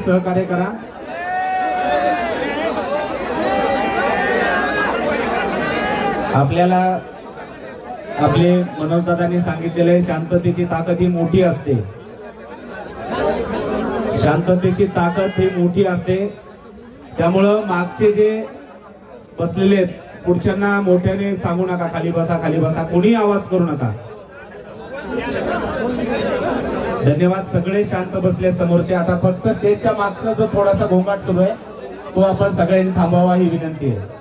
सहकार्य करा। आपल्याला आपले मनोजदादांनी सांगितलेले शांततेची ताकद ही मोठी असते, शांततेची ताकद ही मोठी असते। त्यामुळं मागचे जे बसलेले आहेत पुढच्यांना मोठ्याने सांगू नका खाली बसा, कोणी आवाज करू नका। धन्यवाद। सगळे शांत बसले समोरचे। आता फक्त स्टेजच्या मागचा जो थोडासा गोंगाट सुरू आहे तो आपण सगळ्यांनी थांबवावा ही विनंती आहे।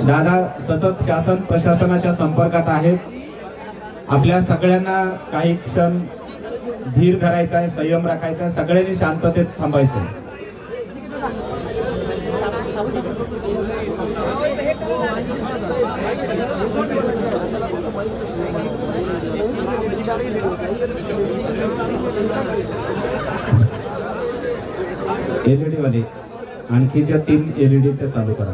दादा सतत शासन प्रशासनाच्या संपर्कात आहेत। आपल्या सगळ्यांना काही क्षण धीर धरायचा आहे, संयम राखायचा आहे, सगळ्यांनी शांततेत थांबायचं। एलईडी वाले आणखी ज्या 3 एलईडी त्या चालू करा।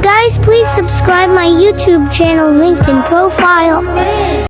Guys, please subscribe my YouTube channel linked in profile.